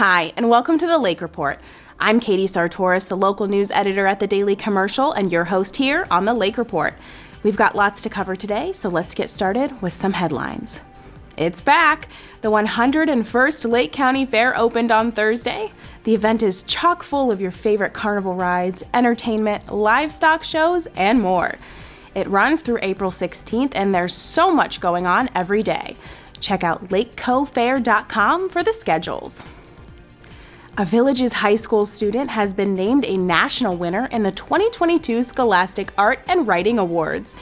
Hi, and welcome to the Lake Report. I'm Katie Sartoris, the local news editor at the Daily Commercial, and your host here on the Lake Report. We've got lots to cover today, so let's get started with some headlines. It's back! The 101st Lake County Fair opened on Thursday. The event is chock full of your favorite carnival rides, entertainment, livestock shows, and more. It runs through April 16th, and there's so much going on every day. Check out lakecofair.com for the schedules. A Villages High School student has been named a national winner in the 2022 Scholastic Art and Writing Awards.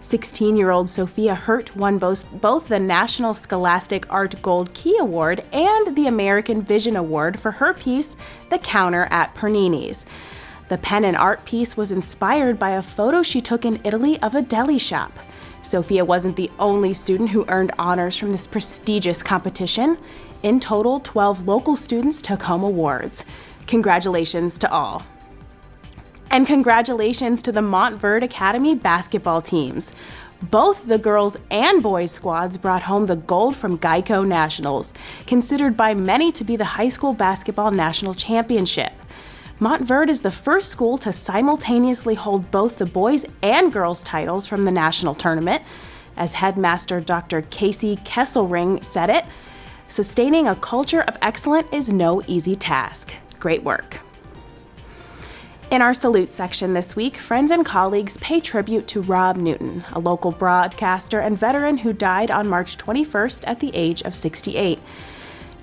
16-year-old Sophia Hurt won both the National Scholastic Art Gold Key Award and the American Vision Award for her piece, The Counter at Pernini's. The pen and art piece was inspired by a photo she took in Italy of a deli shop. Sophia wasn't the only student who earned honors from this prestigious competition. In total, 12 local students took home awards. Congratulations to all. And congratulations to the Montverde Academy basketball teams. Both the girls and boys squads brought home the gold from Geico Nationals, considered by many to be the high school basketball national championship. Montverde is the first school to simultaneously hold both the boys and girls titles from the national tournament. As headmaster Dr. Casey Kesselring said it, sustaining a culture of excellence is no easy task. Great work. In our salute section this week, friends and colleagues pay tribute to Rob Newton, a local broadcaster and veteran who died on March 21st at the age of 68.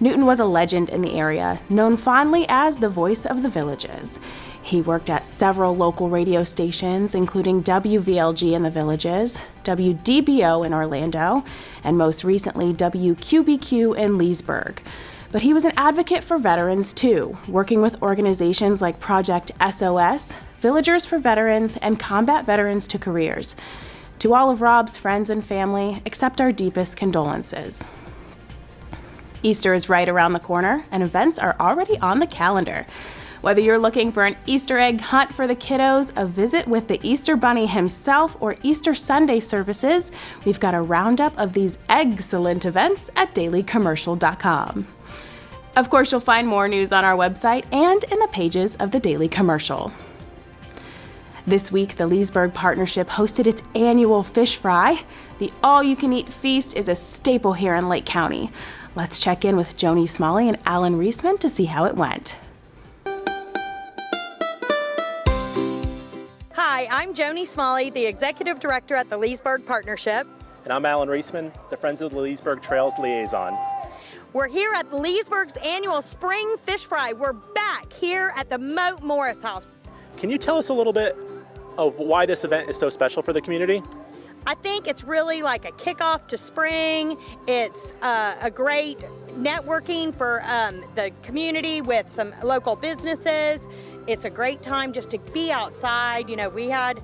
Newton was a legend in the area, known fondly as the voice of the Villages. He worked at several local radio stations, including WVLG in the Villages, WDBO in Orlando, and most recently WQBQ in Leesburg. But he was an advocate for veterans too, working with organizations like Project SOS, Villagers for Veterans, and Combat Veterans to Careers. To all of Rob's friends and family, accept our deepest condolences. Easter is right around the corner, and events are already on the calendar. Whether you're looking for an Easter egg hunt for the kiddos, a visit with the Easter Bunny himself, or Easter Sunday services, we've got a roundup of these excellent events at dailycommercial.com. Of course, you'll find more news on our website and in the pages of the Daily Commercial. This week, the Leesburg Partnership hosted its annual fish fry. The all-you-can-eat feast is a staple here in Lake County. Let's check in with Joni Smalley and Alan Reisman to see how it went. Hi, I'm Joni Smalley, the Executive Director at the Leesburg Partnership. And I'm Alan Reisman, the Friends of the Leesburg Trails Liaison. We're here at Leesburg's annual Spring Fish Fry. We're back here at the Moat Morris House. Can you tell us a little bit of why this event is so special for the community? I think it's really like a kickoff to spring. It's a great networking for the community with some local businesses. It's a great time just to be outside. You know, we had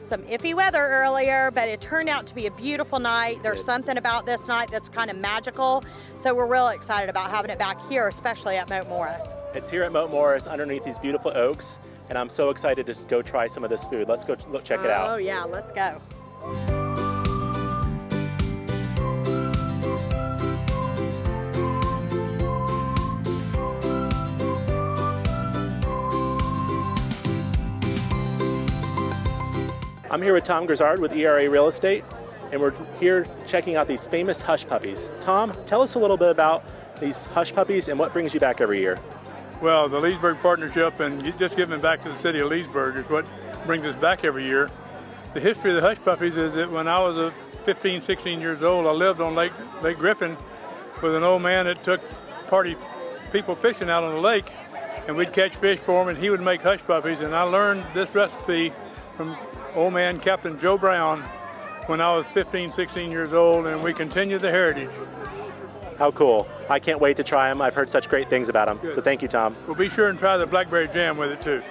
some iffy weather earlier, but it turned out to be a beautiful night. There's something about this night that's kind of magical. So we're really excited about having it back here, especially at Moat Morris. It's here at Moat Morris underneath these beautiful oaks, and I'm so excited to go try some of this food. Let's go check it out. Oh yeah, let's go. I'm here with Tom Grizzard with ERA Real Estate, and we're here checking out these famous hush puppies. Tom, tell us a little bit about these hush puppies and what brings you back every year. Well, the Leesburg Partnership and just giving back to the City of Leesburg is what brings us back every year. The history of the hush puppies is that when I was 15, 16 years old, I lived on Lake Griffin with an old man that took party people fishing out on the lake, and we'd catch fish for him, and he would make hush puppies. And I learned this recipe from old man Captain Joe Brown when I was 15, 16 years old, and we continue the heritage. How cool. I can't wait to try them. I've heard such great things about them. Good. So thank you, Tom. Well, be sure and try the blackberry jam with it too.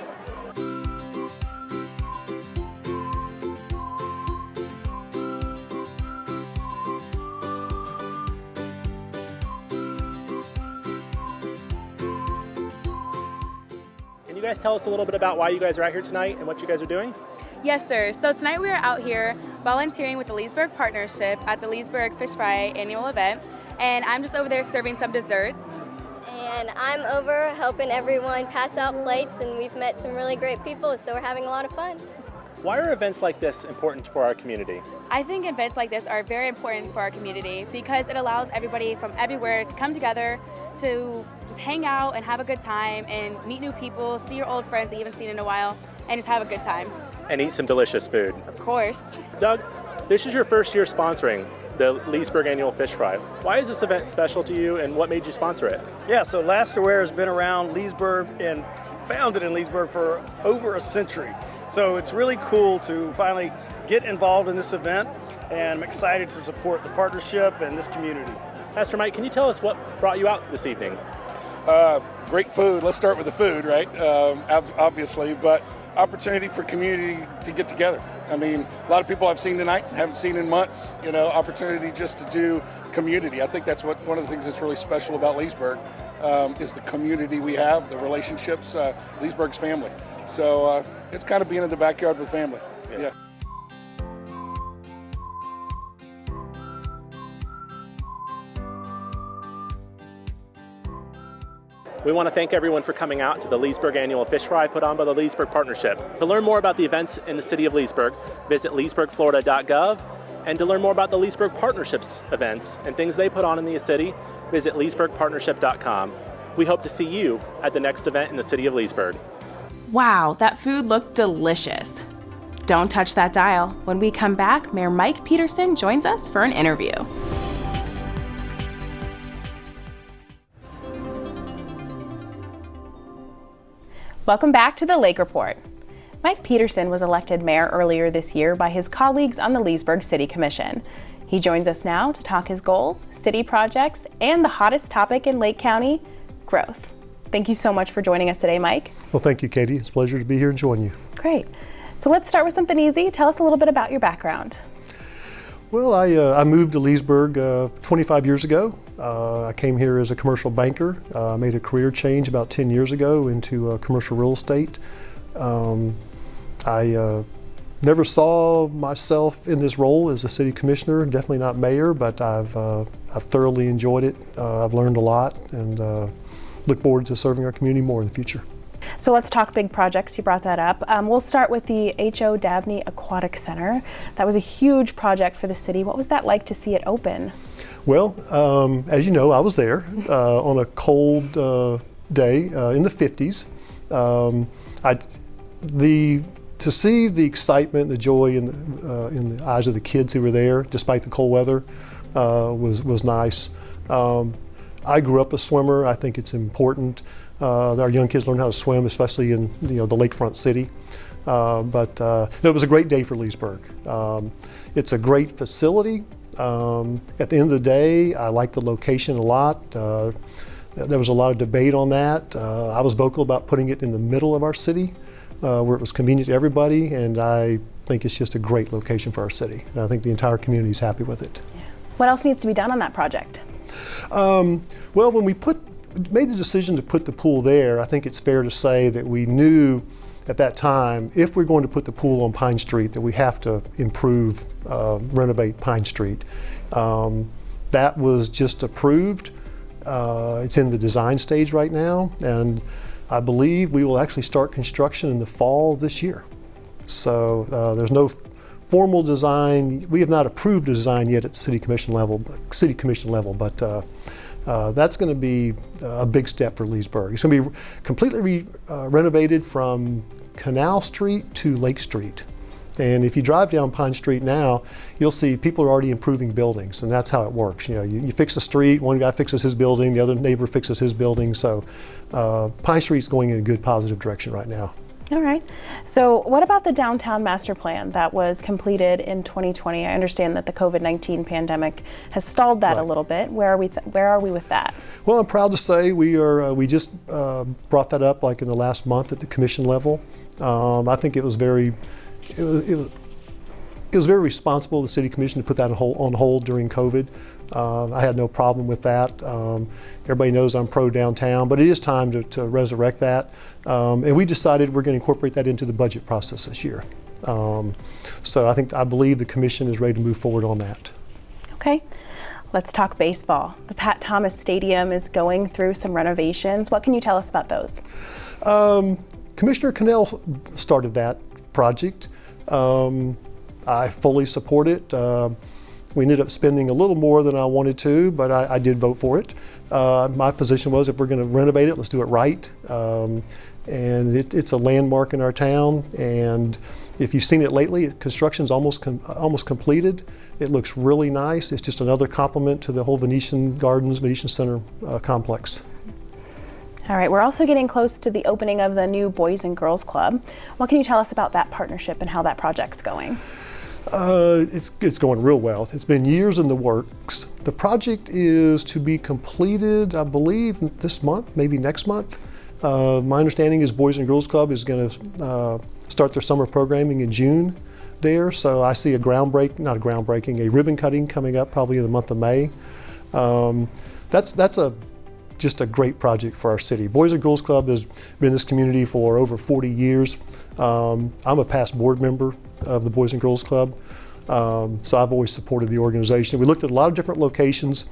Can you guys tell us a little bit about why you guys are out here tonight and what you guys are doing? Yes, sir. So tonight we are out here volunteering with the Leesburg Partnership at the Leesburg Fish Fry annual event, and I'm just over there serving some desserts. and I'm over helping everyone pass out plates, and we've met some really great people, so we're having a lot of fun. Why are events like this important for our community? I think events like this are very important for our community because it allows everybody from everywhere to come together to just hang out and have a good time and meet new people, see your old friends that you haven't seen in a while, and just have a good time. And eat some delicious food. Of course. Doug, this is your first year sponsoring the Leesburg Annual Fish Fry. Why is this event special to you, and what made you sponsor it? Yeah, so Lasterware has been around Leesburg and founded in Leesburg for over a century. So it's really cool to finally get involved in this event, and I'm excited to support the partnership and this community. Pastor Mike, can you tell us what brought you out this evening? Great food. Let's start with the food, right? Obviously, but opportunity for community to get together. I mean, a lot of people I've seen tonight, haven't seen in months, opportunity just to do community. I think that's one of the things that's really special about Leesburg, is the community we have, the relationships, Leesburg's family. So it's kind of being in the backyard with family. Yeah. We want to thank everyone for coming out to the Leesburg Annual Fish Fry put on by the Leesburg Partnership. To learn more about the events in the City of Leesburg, visit leesburgflorida.gov. And to learn more about the Leesburg Partnership's events and things they put on in the city, visit leesburgpartnership.com. We hope to see you at the next event in the City of Leesburg. Wow, that food looked delicious. Don't touch that dial. When we come back, Mayor Mike Pederson joins us for an interview. Welcome back to the Lake Report. Mike Pederson was elected mayor earlier this year by his colleagues on the Leesburg City Commission. He joins us now to talk his goals, city projects, and the hottest topic in Lake County, growth. Thank you so much for joining us today, Mike. Well, thank you, Katie. It's a pleasure to be here and join you. Great. So let's start with something easy. Tell us a little bit about your background. Well, I moved to Leesburg 25 years ago. I came here as a commercial banker. I made a career change about 10 years ago into commercial real estate. I never saw myself in this role as a city commissioner, definitely not mayor, but I've thoroughly enjoyed it. I've learned a lot and look forward to serving our community more in the future. So let's talk big projects. You brought that up. We'll start with the H.O. Dabney Aquatic Center. That was a huge project for the city. What was that like to see it open? Well, as you know, I was there on a cold day in the 50s. To see the excitement, the joy in the eyes of the kids who were there, despite the cold weather, was nice. I grew up a swimmer. I think it's important that our young kids learn how to swim, especially in the Lakefront City. It was a great day for Leesburg. It's a great facility. At the end of the day, I like the location a lot. There was a lot of debate on that. I was vocal about putting it in the middle of our city, where it was convenient to everybody, and I think it's just a great location for our city. And I think the entire community is happy with it. Yeah. What else needs to be done on that project? Well, when we made the decision to put the pool there, I think it's fair to say that we knew at that time, if we're going to put the pool on Pine Street, that we have to improve, renovate Pine Street. That was just approved. It's in the design stage right now, and I believe we will actually start construction in the fall this year. So there's no formal design. We have not approved a design yet at the city commission level, but that's going to be a big step for Leesburg. It's going to be completely renovated from Canal Street to Lake Street. And if you drive down Pine Street now, you'll see people are already improving buildings, and that's how it works. You fix a street, one guy fixes his building, the other neighbor fixes his building. So Pine Street's going in a good, positive direction right now. All right. So what about the downtown master plan that was completed in 2020? I understand that the COVID-19 pandemic has stalled that a little bit. Where are we with that? Well, I'm proud to say we just brought that up like in the last month at the commission level. I think it was very responsible of the city commission to put that on hold during COVID. I had no problem with that. Everybody knows I'm pro downtown, but it is time to resurrect that. And we decided we're going to incorporate that into the budget process this year. So I believe the commission is ready to move forward on that. Okay. Let's talk baseball. The Pat Thomas Stadium is going through some renovations. What can you tell us about those? Commissioner Cannell started that project. I fully support it. We ended up spending a little more than I wanted to, but I did vote for it. My position was, if we're going to renovate it, let's do it right. And it's a landmark in our town. And if you've seen it lately, construction's almost completed. It looks really nice. It's just another complement to the whole Venetian Gardens, Venetian Center complex. All right, we're also getting close to the opening of the new Boys and Girls Club. What can you tell us about that partnership and how that project's going? It's going real well. It's been years in the works. The project is to be completed, I believe, this month, maybe next month. My understanding is Boys and Girls Club is going to start their summer programming in June there. So I see a ribbon cutting coming up probably in the month of May. That's just a great project for our city. Boys and Girls Club has been in this community for over 40 years. I'm a past board member of the Boys and Girls Club, so I've always supported the organization. We looked at a lot of different locations.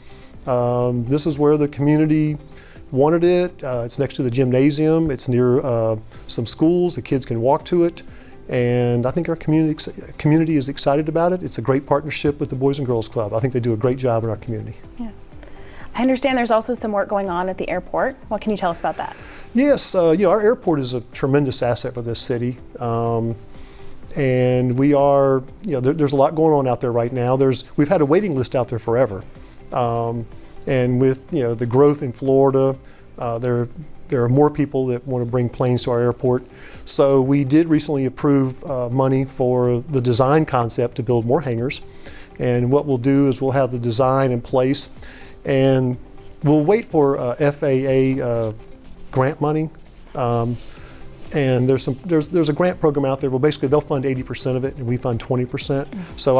This is where the community wanted it. It's next to the gymnasium. It's near some schools. The kids can walk to it. And I think our community is excited about it. It's a great partnership with the Boys and Girls Club. I think they do a great job in our community. Yeah. I understand there's also some work going on at the airport. What can you tell us about that? Yes, our airport is a tremendous asset for this city. And we are, there's a lot going on out there right now. We've had a waiting list out there forever. And with, the growth in Florida, there are more people that want to bring planes to our airport. So we did recently approve money for the design concept to build more hangars. And what we'll do is we'll have the design in place, and we'll wait for FAA grant money. And there's a grant program out there. Well, basically they'll fund 80% of it, and we fund 20%. So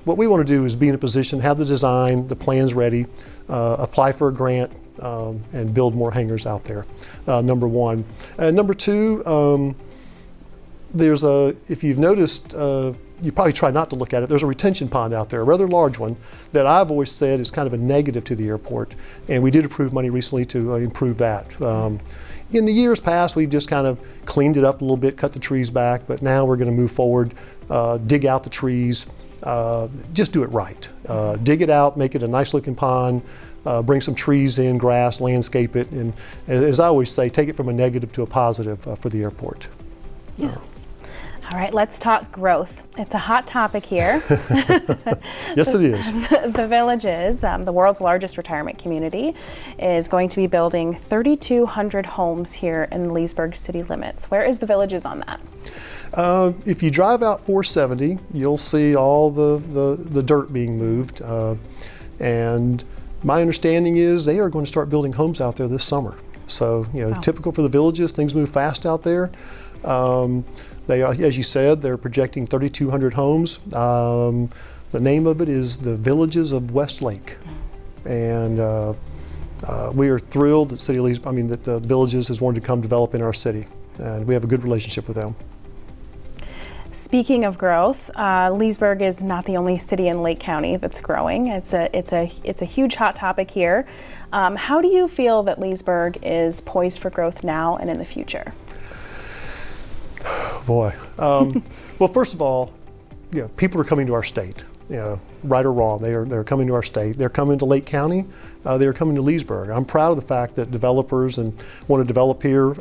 what we want to do is be in a position, have the design, the plans ready, apply for a grant, and build more hangars out there, number one. Number two, if you've noticed, you probably try not to look at it, there's a retention pond out there, a rather large one, that I've always said is kind of a negative to the airport. And we did approve money recently to improve that. In the years past, we've just kind of cleaned it up a little bit, cut the trees back, but now we're going to move forward, dig out the trees, just do it right. Dig it out, make it a nice looking pond, bring some trees in, grass, landscape it, and as I always say, take it from a negative to a positive for the airport. Yeah. All right, let's talk growth. It's a hot topic here. Yes, it is. The Villages, the world's largest retirement community, is going to be building 3,200 homes here in the Leesburg city limits. Where is the Villages on that? If you drive out 470, you'll see all the dirt being moved. And my understanding is they are going to start building homes out there this summer. So, wow. Typical for the Villages, things move fast out there. They are, as you said, they're projecting 3,200 homes. The name of it is the Villages of Westlake. And we are thrilled that that the Villages has wanted to come develop in our city. And we have a good relationship with them. Speaking of growth, Leesburg is not the only city in Lake County that's growing. It's a huge hot topic here. How do you feel that Leesburg is poised for growth now and in the future? Boy, well, first of all, people are coming to our state. Right or wrong, they're coming to our state. They're coming to Lake County. They're coming to Leesburg. I'm proud of the fact that developers want to develop here.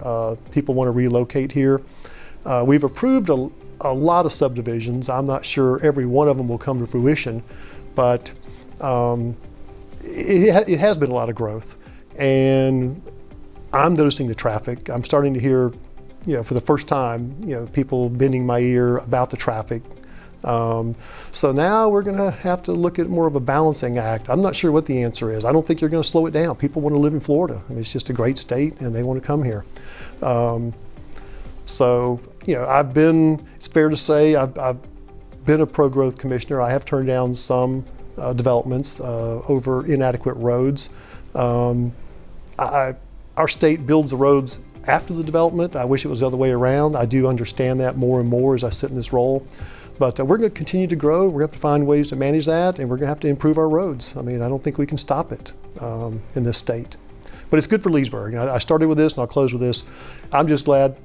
People want to relocate here. We've approved a lot of subdivisions. I'm not sure every one of them will come to fruition, but it has been a lot of growth. And I'm noticing the traffic. I'm starting to hear, for the first time, people bending my ear about the traffic. So now we're going to have to look at more of a balancing act. I'm not sure what the answer is. I don't think you're going to slow it down. People want to live in Florida. It's just a great state, and they want to come here. So, it's fair to say I've been a pro-growth commissioner. I have turned down some developments over inadequate roads. Our state builds the roads after the development. I wish it was the other way around. I do understand that more and more as I sit in this role. But we're going to continue to grow. We're going to have to find ways to manage that, and we're going to have to improve our roads. I mean, I don't think we can stop it in this state. But it's good for Leesburg. You know, I started with this, and I'll close with this. I'm just glad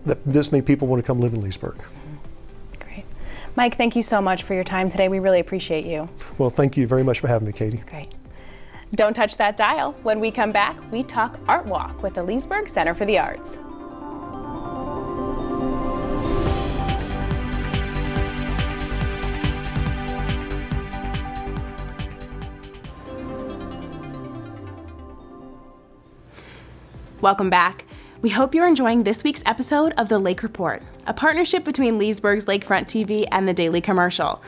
that this many people want to come live in Leesburg. Great. Mike, thank you so much for your time today. We really appreciate you. Well, thank you very much for having me, Katie. Great. Don't touch that dial. When we come back, we talk Art Walk with the Leesburg Center for the Arts. Welcome back. We hope you're enjoying this week's episode of The Lake Report, a partnership between Leesburg's LakeFront TV and the Daily Commercial.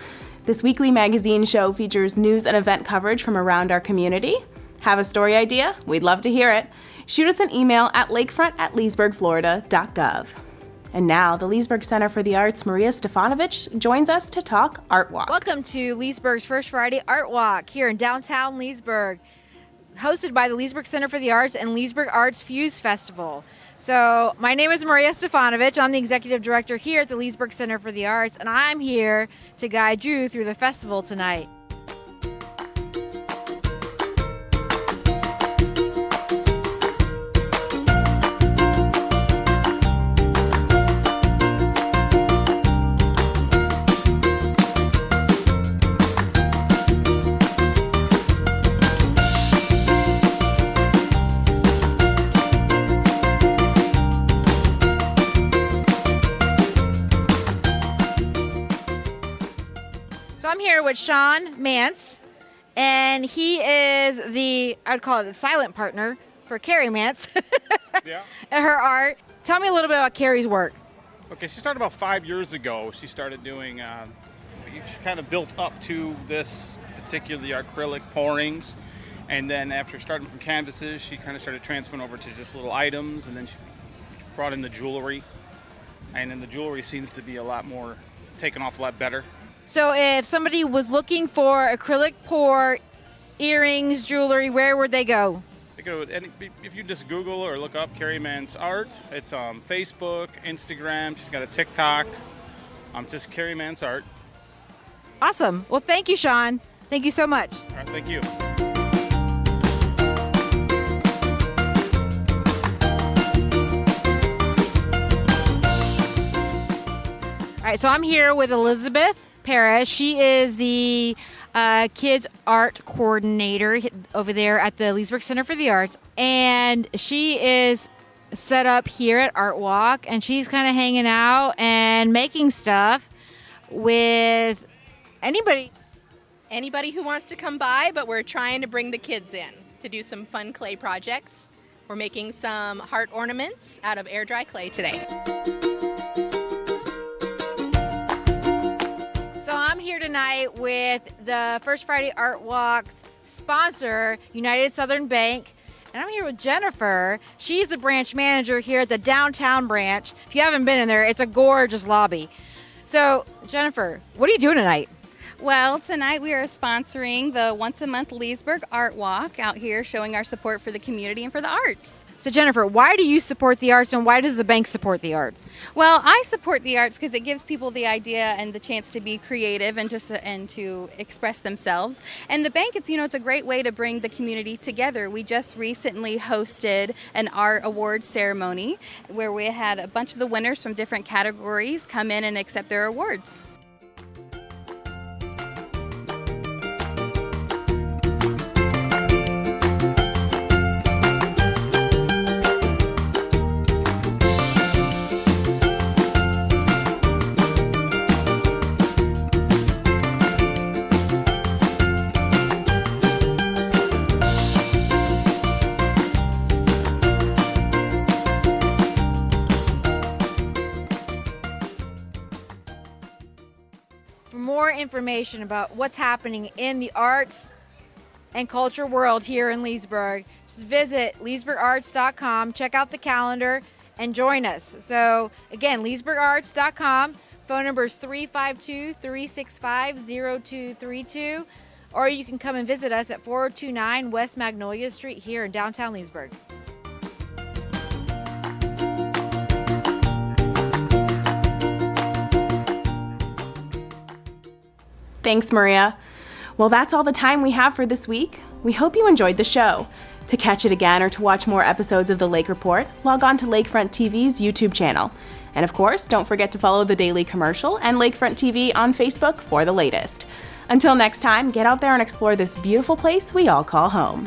This weekly magazine show features news and event coverage from around our community. Have a story idea? We'd love to hear it. Shoot us an email at lakefront@leesburgflorida.gov. And now, the Leesburg Center for the Arts' Maria Stefanovic joins us to talk Art Walk. Welcome to Leesburg's First Friday Art Walk here in downtown Leesburg, hosted by the Leesburg Center for the Arts and Leesburg Arts Fuse Festival. So my name is Maria Stefanovic. I'm the executive director here at the Leesburg Center for the Arts, and I'm here to guide you through the festival tonight. I'm here with Sean Mance, and he is I would call it the silent partner for Carrie Mance Yeah. at her art. Tell me a little bit about Carrie's work. Okay, she started about 5 years ago. She started doing, she kind of built up to this particularly acrylic pourings, and then after starting from canvases, she kind of started transferring over to just little items, and then she brought in the jewelry, and then the jewelry seems to be a lot more, taken off a lot better. So if somebody was looking for acrylic pour, earrings, jewelry, where would they go? They go, if you just Google or look up Carrie Mance Art, it's on Facebook, Instagram, she's got a TikTok, just Carrie Mance Art. Awesome. Well, thank you, Sean. Thank you so much. All right, thank you. All right, so I'm here with Elizabeth Paris. She is the kids art coordinator over there at the Leesburg Center for the Arts, and she is set up here at Art Walk, and she's kind of hanging out and making stuff with anybody who wants to come by, but we're trying to bring the kids in to do some fun clay projects. We're making some heart ornaments out of air dry clay today. So I'm here tonight with the First Friday Art Walk's sponsor, United Southern Bank, and I'm here with Jennifer. She's the branch manager here at the downtown branch. If you haven't been in there, it's a gorgeous lobby. So, Jennifer, what are you doing tonight? Well, tonight we are sponsoring the once-a-month Leesburg Art Walk out here, showing our support for the community and for the arts. So, Jennifer, why do you support the arts, and why does the bank support the arts? Well, I support the arts because it gives people the idea and the chance to be creative and to express themselves. And the bank, it's a great way to bring the community together. We just recently hosted an art award ceremony where we had a bunch of the winners from different categories come in and accept their awards. More information about what's happening in the arts and culture world here in Leesburg, just visit leesburgarts.com, check out the calendar, and join us. So again, leesburgarts.com, phone number is 352-365-0232, or you can come and visit us at 4029 West Magnolia Street here in downtown Leesburg. Thanks, Maria. Well, that's all the time we have for this week. We hope you enjoyed the show. To catch it again or to watch more episodes of The Lake Report, log on to Lakefront TV's YouTube channel. And of course, don't forget to follow The Daily Commercial and Lakefront TV on Facebook for the latest. Until next time, get out there and explore this beautiful place we all call home.